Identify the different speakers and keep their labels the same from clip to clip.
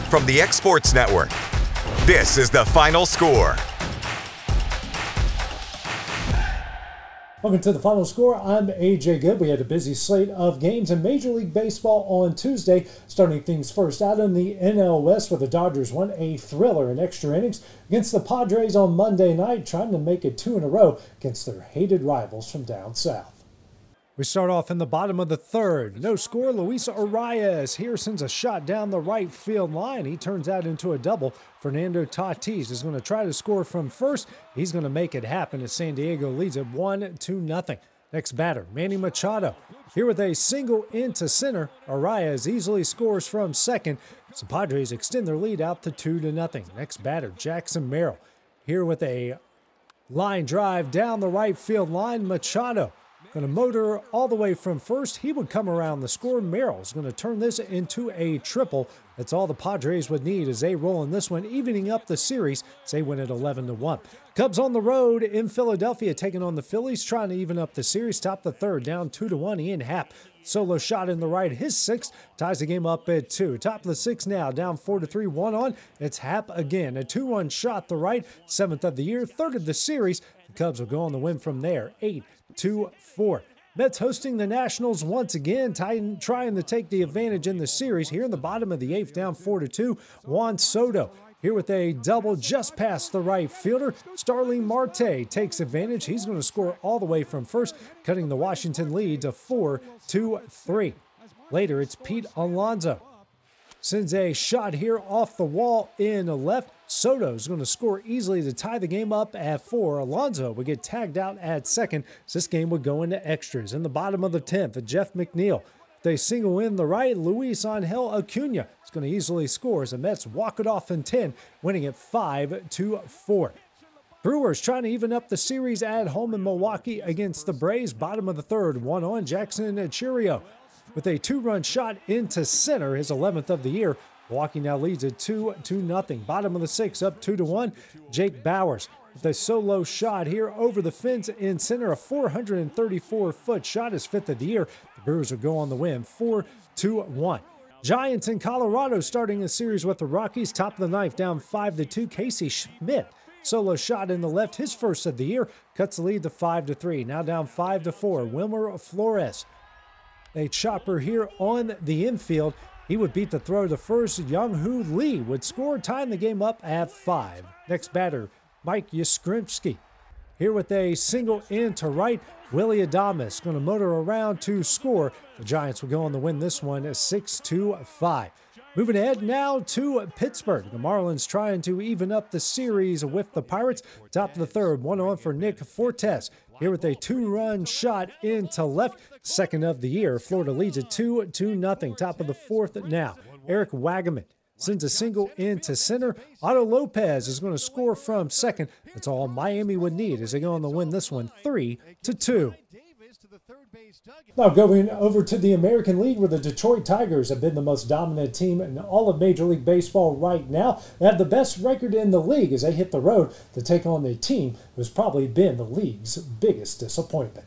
Speaker 1: From the X Sports Network, this is The Final Score.
Speaker 2: Welcome to The Final Score. I'm AJ Good. We had a busy slate of games in Major League Baseball on Tuesday. Starting things first out in the NL West, where the Dodgers won a thriller in extra innings against the Padres on Monday night, trying to make it 2 in a row against their hated rivals from down south. We start off in the bottom of the third. No score, Luis Arias here sends a shot down the right field line. He turns out into a double. Fernando Tatis is going to try to score from first. He's going to make it happen as San Diego leads it 1-0. Next batter, Manny Machado. Here with a single into center, Arias easily scores from second. So Padres extend their lead out to 2-0. Next batter, Jackson Merrill. Here with a line drive down the right field line, Machado going to motor all the way from first. He would come around the score. Merrill's going to turn this into a triple. That's all the Padres would need as they roll in this one, evening up the series. They win at 11-1. Cubs on the road in Philadelphia taking on the Phillies, trying to even up the series. Top the third, down 2-1. Ian Happ, solo shot in the right. His sixth ties the game up at 2. Top of the sixth now, down 4-3. One on. It's Happ again. A 2-1 shot the right. 7th of the year, 3rd of the series. The Cubs will go on the win from there, 8-4. Mets hosting the Nationals once again, trying to take the advantage in the series. Here in the bottom of the 8th, down 4-2. Juan Soto here with a double just past the right fielder. Starling Marte takes advantage. He's going to score all the way from first, cutting the Washington lead to 4-3. Later, it's Pete Alonso. Sends a shot here off the wall in the left. Soto's going to score easily to tie the game up at 4. Alonso would get tagged out at second, so this game would go into extras. In the bottom of the 10th, Jeff McNeil. They single in the right. Luis Angel Acuna is going to easily score as the Mets walk it off in 10, winning it 5-4. Brewers trying to even up the series at home in Milwaukee against the Braves. Bottom of the third, one on. Jackson Chourio with a 2-run shot into center, his 11th of the year. Milwaukee now leads at 2-0. Bottom of the 6th, up 2-1. Jake Bauers with a solo shot here over the fence in center. A 434-foot shot, his 5th of the year. The Brewers will go on the win, 4-1. Giants in Colorado starting a series with the Rockies. Top of the 9th, down 5-2. Casey Schmidt, solo shot in the left, his 1st of the year. Cuts the lead to 5-3. Now down 5-4. Wilmer Flores, a chopper here on the infield. He would beat the throw to first. Young-Hoo Lee would score, tying the game up at 5. Next batter, Mike Yastrzemski. Here with a single into right. Willie Adames going to motor around to score. The Giants will go on to win this one 6-5. Moving ahead now to Pittsburgh. The Marlins trying to even up the series with the Pirates. Top of the third, one on for Nick Fortes. Here with a 2-run shot into left, 2nd of the year. Florida leads at 2-0. Top of the 4th now. Eric Wagaman sends a single into center. Otto Lopez is going to score from second. That's all Miami would need as they go on to win this one 3-2. Now going over to the American League, where the Detroit Tigers have been the most dominant team in all of Major League Baseball right now. They have the best record in the league as they hit the road to take on a team who's probably been the league's biggest disappointment.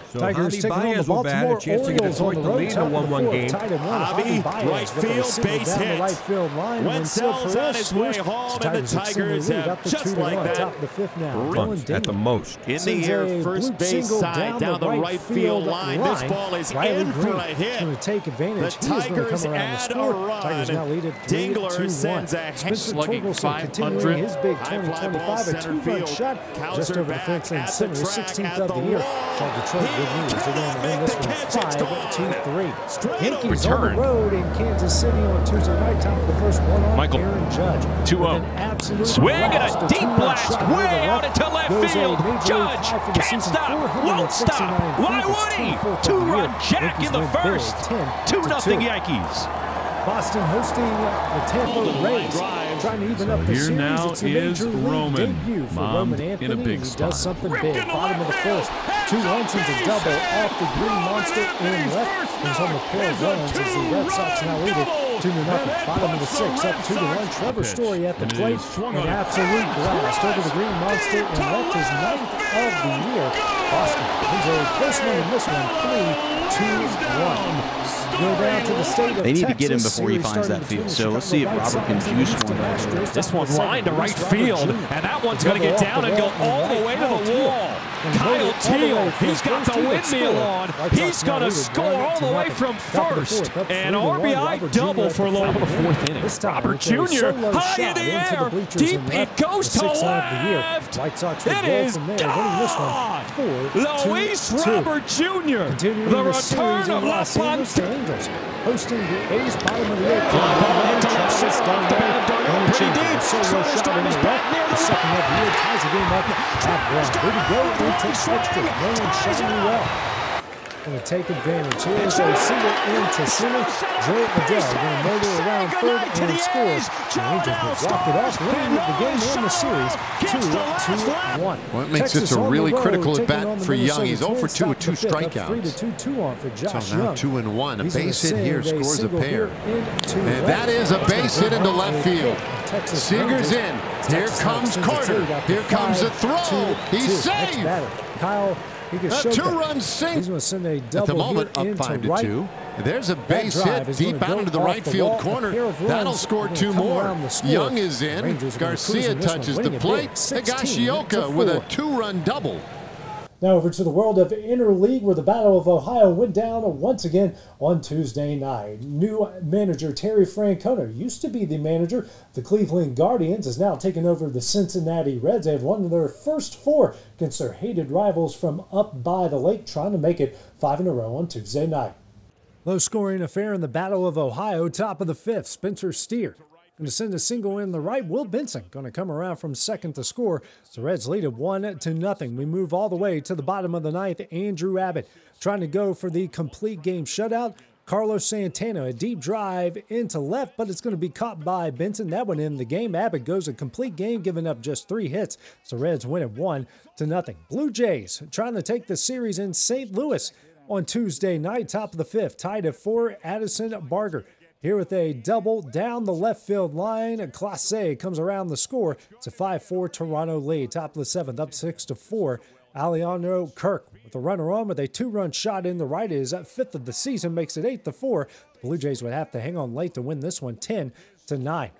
Speaker 3: So
Speaker 2: Tigers taking on the Baltimore Orioles on the road, top of the 4th, tied at 1. Javi
Speaker 3: right field, base hit.
Speaker 2: The right field line.
Speaker 3: Wentzel's on his way home, and the Tigers have just like that.
Speaker 2: Top of the 5th now.
Speaker 3: Runs at the most. In the air, first base side, down the right field line. This ball is in for a hit.
Speaker 2: Going to take advantage.
Speaker 3: The Tigers add a run.
Speaker 2: Tigers now lead at 3-2-1.
Speaker 3: Dingler sends a
Speaker 2: Spencer Torkelson continuing his big 2025, a 2-run shot just over the fence in center, 16th of the year. So Detroit good news. They're going to win this one 5-3. Yankees on the road in Kansas City on Tuesday night. Top of the first, one on. Aaron Judge.
Speaker 4: 2-0. Swing and a deep blast way out into left field. Judge can't stop, won't stop. Why would he? 2-run jack in the first. 2-0 Yankees.
Speaker 2: Boston hosting the Tampa Rays. Trying to even up the
Speaker 5: Here
Speaker 2: series.
Speaker 5: now
Speaker 2: It's a major
Speaker 5: is
Speaker 2: league
Speaker 5: Roman.
Speaker 2: debut for
Speaker 5: Mom
Speaker 2: Roman Anthony.
Speaker 5: in a big
Speaker 2: He
Speaker 5: spot.
Speaker 2: does something big. Bottom of the 1st. 2 runs into double off the Green Monster in left. Brings home a pair of runs as the Red Sox now lead it 2-0. Bottom of the 6th, up 2-1. Trevor Story at the plate. An absolute blast over the Green Monster and left his 9th of the year. Boston wins a close one in this one, 3-2-1. go down to the state of
Speaker 5: They need
Speaker 2: Texas.
Speaker 5: to get him before he finds that field. So let's see if Robert can juice one.
Speaker 4: This one lined to right field, and that one's going to get down and go all the way to the wall. Kyle Teal, he's got the windmill on. He's going to score all the way from first. An RBI double for Lowe in the fourth inning. Robert Jr. high in the air, deep, it goes to left. It is gone. Luis Robert Jr. The return of La Ponte.
Speaker 2: Hosting the A's, bottom of the eighth.
Speaker 4: Pretty deep. First time is back near the
Speaker 2: second of the year, ties the game up at one. Here we go into extra. No one shooting well. Going to take advantage. Here's a single into center. Joe Adele going to motor around third and score. The Angels will walk it off, winning the game and the series 2-1.
Speaker 6: Well, it makes this a really critical at bat for Young. He's 0 for 2 with 2 strikeouts.
Speaker 2: 3-2 on for Josh
Speaker 6: so now
Speaker 2: Young.
Speaker 6: 2-1. A base hit here scores a pair. And that is a base hit into left field. Seager's in. Here comes Carter. Here comes a throw. He's safe.
Speaker 2: Kyle.
Speaker 6: A 2-run sink.
Speaker 2: He's going to send a double
Speaker 6: at the moment up 5-2. There's a base hit deep out into the right field corner. That'll score 2 more. Young is in. Garcia touches the plate. Higashioka with a 2-run double.
Speaker 2: Now over to the world of interleague, where the Battle of Ohio went down once again on Tuesday night. New manager Terry Francona used to be the manager of the Cleveland Guardians, is now taking over the Cincinnati Reds. They have won their first 4 against their hated rivals from up by the lake, trying to make it 5 in a row on Tuesday night. Low-scoring affair in the Battle of Ohio, top of the 5th. Spencer Steer going to send a single in the right. Will Benson going to come around from second to score. The Reds lead it 1-0. We move all the way to the bottom of the 9th. Andrew Abbott trying to go for the complete game shutout. Carlos Santana, a deep drive into left, but it's going to be caught by Benson. That one in the game. Abbott goes a complete game, giving up just 3 hits. So Reds win it 1-0. Blue Jays trying to take the series in St. Louis on Tuesday night. Top of the 5th, tied at 4. Addison Barger here with a double down the left field line. Clase comes around the score. It's a 5-4 Toronto lead. Top of the 7th, up 6-4. Alejandro Kirk with a runner on with a 2-run shot in the right. Is 5th of the season, makes it 8-4. The Blue Jays would have to hang on late to win this one 10-9.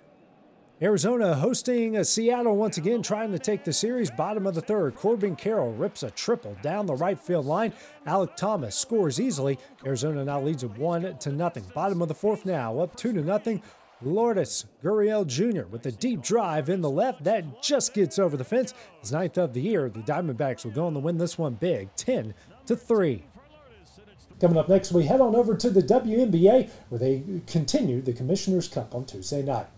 Speaker 2: Arizona hosting Seattle once again, trying to take the series. Bottom of the 3rd, Corbin Carroll rips a triple down the right field line. Alec Thomas scores easily. Arizona now leads it 1-0. Bottom of the 4th now, up 2-0. Lourdes Gurriel Jr. with a deep drive in the left. That just gets over the fence. His 9th of the year. The Diamondbacks will go on to win this one big, 10-3. Coming up next, we head on over to the WNBA, where they continue the Commissioner's Cup on Tuesday night.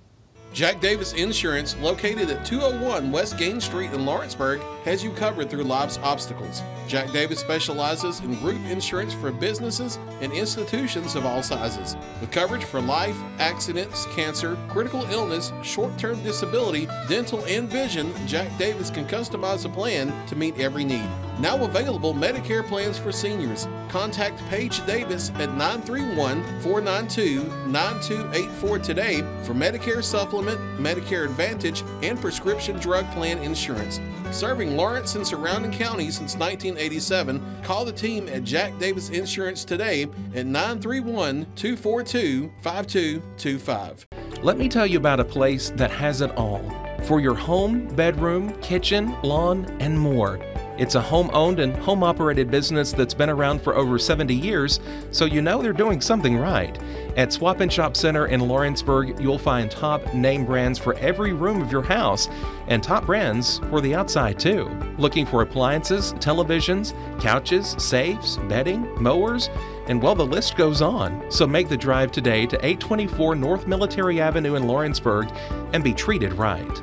Speaker 7: Jack Davis Insurance, located at 201 West Gain Street in Lawrenceburg, has you covered through life's obstacles. Jack Davis specializes in group insurance for businesses and institutions of all sizes, with coverage for life, accidents, cancer, critical illness, short-term disability, dental, and vision. Jack Davis can customize a plan to meet every need. Now available Medicare plans for seniors. Contact Paige Davis at 931-492-9284 today for Medicare Supplement, Medicare Advantage, and prescription drug plan insurance. Serving Lawrence and surrounding counties since 1987, call the team at Jack Davis Insurance today at 931-242-5225.
Speaker 8: Let me tell you about a place that has it all for your home, bedroom, kitchen, lawn, and more. It's a home-owned and home-operated business that's been around for over 70 years, so you know they're doing something right. At Swap and Shop Center in Lawrenceburg, you'll find top name brands for every room of your house, and top brands for the outside too. Looking for appliances, televisions, couches, safes, bedding, mowers, and well, the list goes on. So make the drive today to 824 North Military Avenue in Lawrenceburg and be treated right.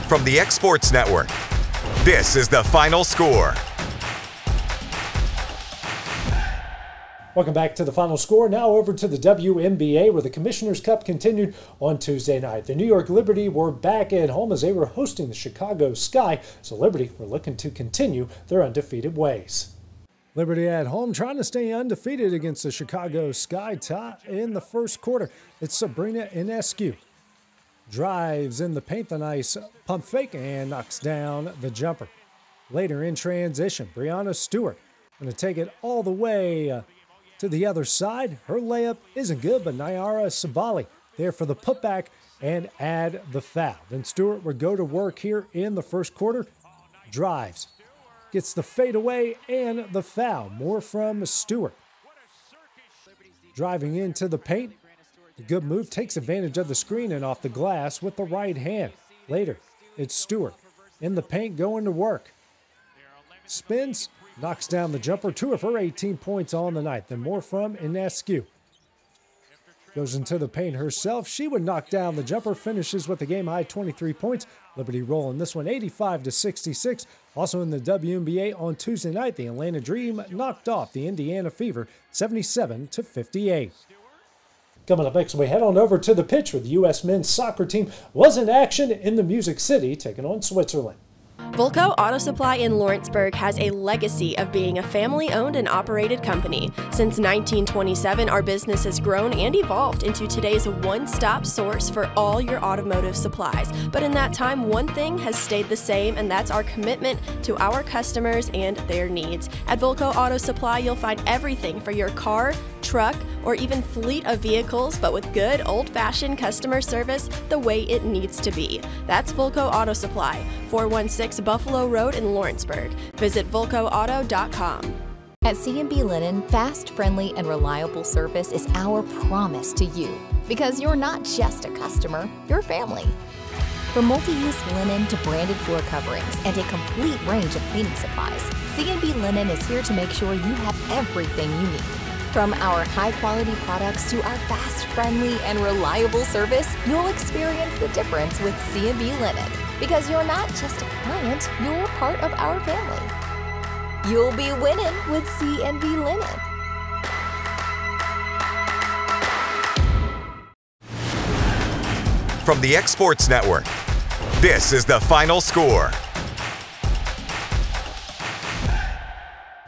Speaker 1: From the X Sports Network, this is the Final Score.
Speaker 2: Welcome back to the Final Score. Now over to the WNBA, where the Commissioner's Cup continued on Tuesday night. The New York Liberty were back at home as they were hosting the Chicago Sky, so Liberty were looking to continue their undefeated ways. Liberty at home trying to stay undefeated against the Chicago Sky. In the first quarter, it's Sabrina Ionescu. Drives in the paint, the nice pump fake, and knocks down the jumper. Later in transition, Breanna Stewart going to take it all the way To the other side, her layup isn't good, but Nyara Sabali there for the putback and add the foul. Then Stewart would go to work here in the first quarter. Drives, gets the fadeaway and the foul. More from Stewart. Driving into the paint. The good move, takes advantage of the screen and off the glass with the right hand. Later, it's Stewart in the paint going to work. Spins, knocks down the jumper. 2 of her 18 points on the night. Then more from Inescu. Goes into the paint herself. She would knock down the jumper. Finishes with a game-high 23 points. Liberty rolling this one 85-66. Also in the WNBA on Tuesday night, the Atlanta Dream knocked off the Indiana Fever 77-58. Coming up next, we head on over to the pitch where the U.S. men's soccer team was in action in the Music City, taking on Switzerland.
Speaker 9: Volco Auto Supply in Lawrenceburg has a legacy of being a family-owned and operated company. Since 1927, our business has grown and evolved into today's one-stop source for all your automotive supplies. But in that time, one thing has stayed the same, and that's our commitment to our customers and their needs. At Volco Auto Supply, you'll find everything for your car, truck, or even fleet of vehicles, but with good old-fashioned customer service the way it needs to be. That's Volco Auto Supply, 416 Buffalo Road in Lawrenceburg. Visit volcoauto.com.
Speaker 10: At C&B Linen, fast, friendly, and reliable service is our promise to you. Because you're not just a customer, you're family. From multi-use linen to branded floor coverings and a complete range of cleaning supplies, C&B Linen is here to make sure you have everything you need. From our high-quality products to our fast, friendly, and reliable service, you'll experience the difference with C&B Linen. Because you're not just a client, you're part of our family. You'll be winning with C&B Linen.
Speaker 1: From the X Sports Network, this is the final score.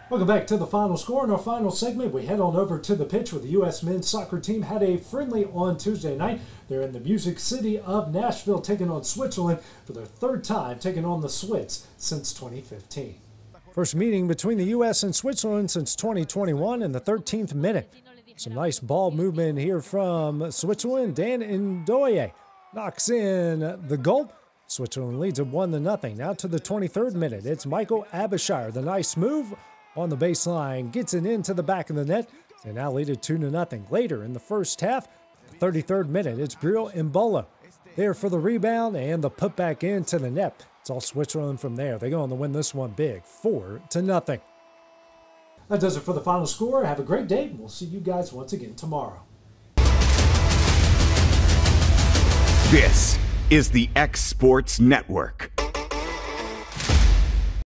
Speaker 2: Welcome back to the final score. In our final segment, we head on over to the pitch where the U.S. men's soccer team had a friendly on Tuesday night. They're in the Music City of Nashville, taking on Switzerland for their third time, taking on the Swiss since 2015. First meeting between the U.S. and Switzerland since 2021 in the 13th minute. Some nice ball movement here from Switzerland. Dan Ndoye knocks in the goal. Switzerland leads it 1-0. Now to the 23rd minute. It's Michael Abishire. The nice move on the baseline, gets it into the back of the net. They now lead it 2-0. Later in the first half, the 33rd minute, it's Brielle Mbolo there for the rebound and the putback into the net. It's all Switzerland from there. They go on to win this one big, 4-0. That does it for the final score. Have a great day, and we'll see you guys once again tomorrow.
Speaker 1: This is the X Sports Network.